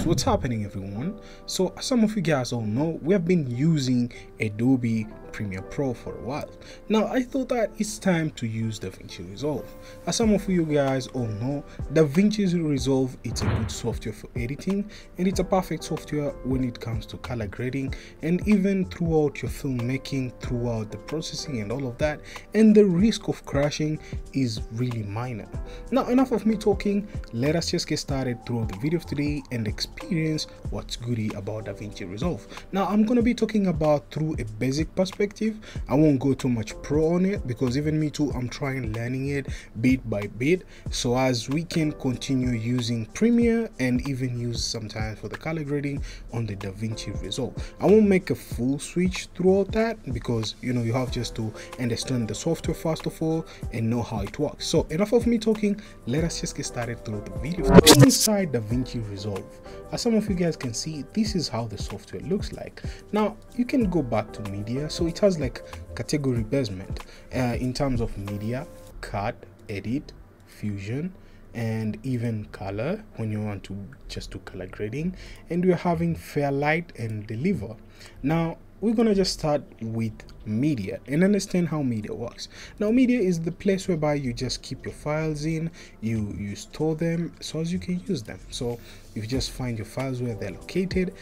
guys, what's happening everyone? So as some of you guys all know, we have been using Adobe Premiere Pro for a while. Now I thought that it's time to use Davinci Resolve. As some of you guys all know, Davinci Resolve, it's a good software for editing, and it's a perfect software when it comes to color grading and even throughout your filmmaking, throughout the processing and all of that, and the risk of crashing is really minor. Now enough of me talking, let us just get started through the video of today and experience what's goody about Davinci Resolve. Now I'm going to be talking about through a basic perspective. I won't go too much pro on it because even me too, I'm trying learning it bit by bit, so as we can continue using Premiere and even use sometimes for the color grading on the Davinci Resolve. I won't make a full switch throughout that because you have just to understand the software first of all and know how it works. So enough of me talking, let us just get started through the video. Inside Davinci Resolve, as some of you guys can see, this is how the software looks like. Now you can go back to media, so it has like category basement in terms of media, cut, edit, fusion, and even color when you want to just do color grading, and we're having fair light and deliver. Now we're gonna just start with media and understand how media works. Now media is the place whereby you just keep your files in, you store them so as you can use them. So if you just find your files where they're located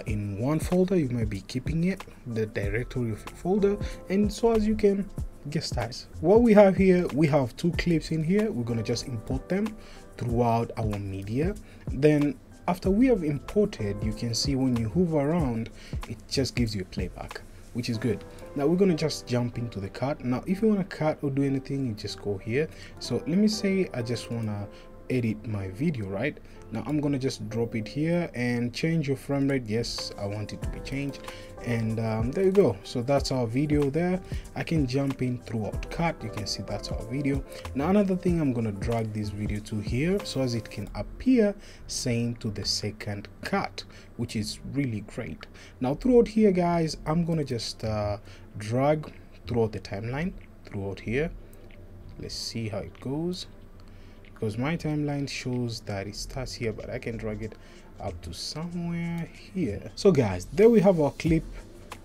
in one folder, you might be keeping it, the directory of your folder, and so as you can get started. What we have here, we have two clips in here. We're gonna just import them throughout our media. Then after we have imported, you can see when you hover around, it just gives you a playback, which is good. Now we're going to just jump into the cut. Now if you want to cut or do anything, you just go here. So let me say I just want to edit my video. Right now I'm going to just drop it here and change your frame rate. Yes, I want it to be changed, and there you go. So that's our video there. I can jump in throughout cut. You can see that's our video. Now another thing, I'm going to drag this video to here so as it can appear same to the second cut, which is really great. Now throughout here guys, I'm going to just drag throughout the timeline throughout here. Let's see how it goes, because my timeline shows that it starts here, but I can drag it up to somewhere here. So guys, there we have our clip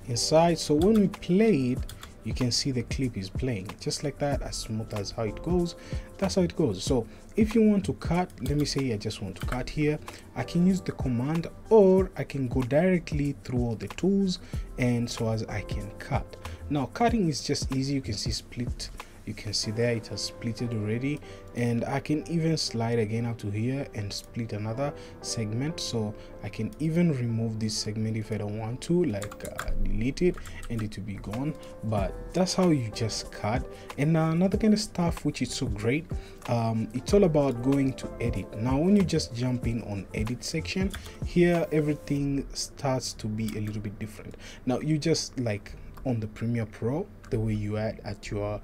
inside. So when we play it, you can see the clip is playing just like that, as smooth as how it goes. That's how it goes. So if you want to cut, let me say I just want to cut here, I can use the command, or I can go directly through all the tools and so as I can cut. Now cutting is just easy. You can see split, you can see there it has splitted already, and I can even slide again up to here and split another segment. So I can even remove this segment if I don't want to, like delete it and it will be gone. But that's how you just cut. And another kind of stuff which is so great, it's all about going to edit. Now when you just jump in on edit section here, everything starts to be a little bit different. Now you just like on the Premiere Pro, the way you add at your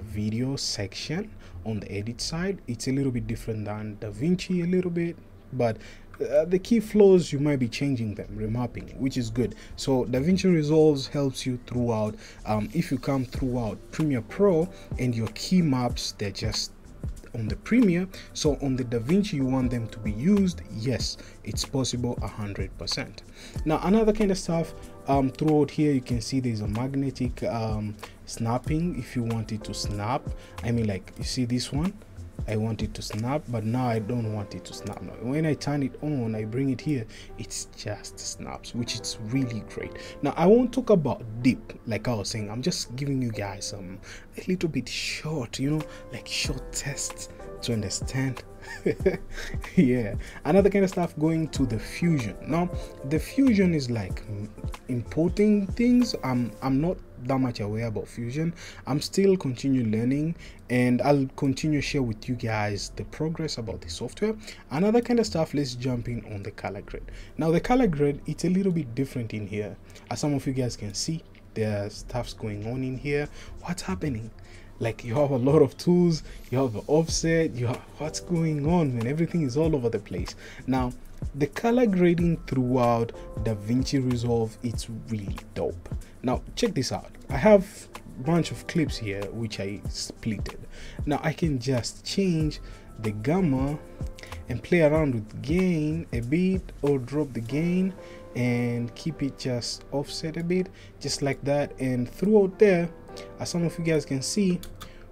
video section on the edit side, it's a little bit different than Davinci a little bit, but the key flows you might be changing them, remapping, which is good. So Davinci Resolve helps you throughout. If you come throughout Premiere Pro and your key maps, they're just on the Premiere, so on the Davinci you want them to be used, yes, it's possible 100%. Now another kind of stuff, throughout here you can see there's a magnetic snapping. If you want it to snap, I mean, like you see this one, I want it to snap, but now I don't want it to snap. Now when I turn it on, I bring it here, it's just snaps, which is really great. Now I won't talk about deep, like I was saying. I'm just giving you guys a little bit short, like short tests to understand. Yeah, another kind of stuff, going to the fusion. Now the fusion is like importing things. I'm not that much aware about fusion. I'm still continue learning, and I'll continue share with you guys the progress about the software. Another kind of stuff, let's jump in on the color grade. Now the color grade, it's a little bit different in here. As some of you guys can see, there's stuff's going on in here. What's happening? Like you have a lot of tools, you have an offset, you have what's going on, man. Everything is all over the place. Now the color grading throughout Davinci Resolve, it's really dope. Now check this out. I have a bunch of clips here which I splitted. Now I can just change the gamma and play around with gain a bit, or drop the gain and keep it just offset a bit, just like that. And throughout there, as some of you guys can see,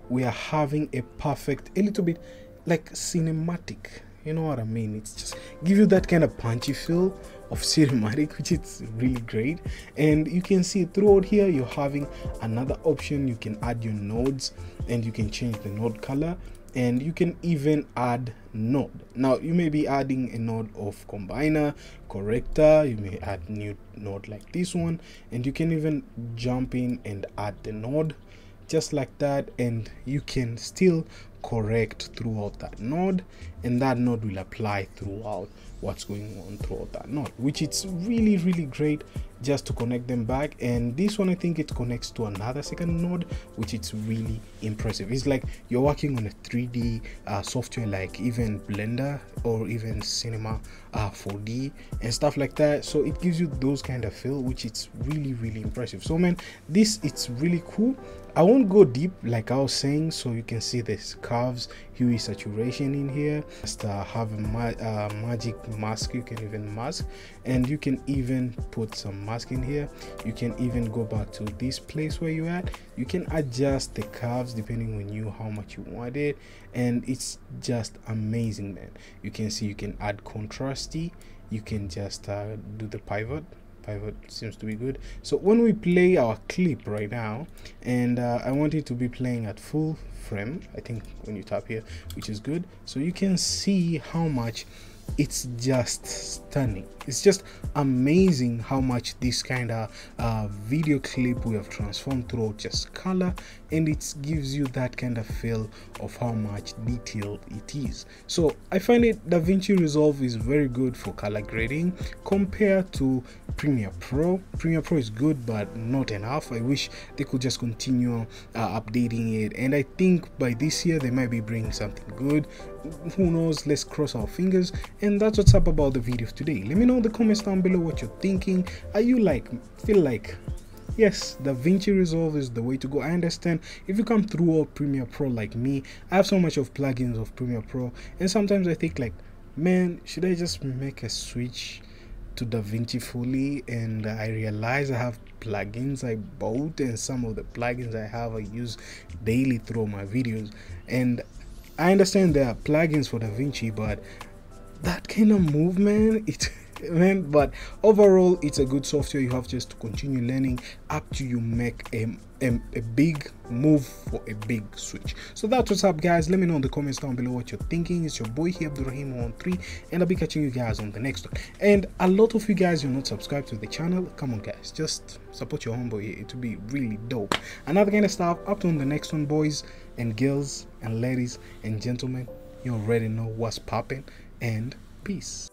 we are having a perfect, a little bit like cinematic, you know what I mean? It's just give you that kind of punchy feel of cinematic, which is really great. And you can see throughout here, you're having another option. You can add your nodes and you can change the node color, and you can even add node. Now you may be adding a node of combiner, corrector, you may add new node like this one, and you can even jump in and add the node just like that, and you can still correct throughout that node, and that node will apply throughout what's going on throughout that node, which it's really great just to connect them back. And this one, I think it connects to another second node, which it's really impressive. It's like you're working on a 3D software, like even Blender or even Cinema 4D and stuff like that. So it gives you those kind of feel, which it's really impressive. So man, this, it's really cool. I won't go deep like I was saying, so you can see this curves, hue, saturation in here. Just have a magic mask. You can even mask, and you can even put some mask in here. You can even go back to this place where you're at. You can adjust the curves depending on you how much you want it, and it's just amazing, man. You can see you can add contrasty. You can just do the pivot seems to be good. So when we play our clip right now, and I want it to be playing at full frame, I think when you tap here, which is good, so you can see how much it's just stunning. It's just amazing how much this kind of video clip we have transformed throughout just color, and it gives you that kind of feel of how much detailed it is. So I find it DaVinci Resolve is very good for color grading compared to Premiere Pro. Premiere Pro is good, but not enough. I wish they could just continue updating it, and I think by this year they might be bringing something good. Who knows? Let's cross our fingers. And that's what's up about the video of today. Let me know in the comments down below what you're thinking. Are you feel like yes, DaVinci Resolve is the way to go? I understand if you come through Premiere Pro like me, I have so much of plugins of Premiere Pro, and sometimes I think like, man, should I just make a switch to DaVinci fully? And I realize I have plugins I bought, and some of the plugins I have I use daily through my videos, and I understand there are plugins for DaVinci, but that kind of move, man, but overall it's a good software. You have just to continue learning up to you make a big move for a big switch. So that's what's up, guys. Let me know in the comments down below what you're thinking. It's your boy here, Abdurrahim13, and I'll be catching you guys on the next one. And a lot of you guys are not subscribed to the channel. Come on, guys, just support your homeboy here. It will be really dope. Another kind of stuff up to on the next one, boys and girls and ladies and gentlemen. You already know what's popping, and peace.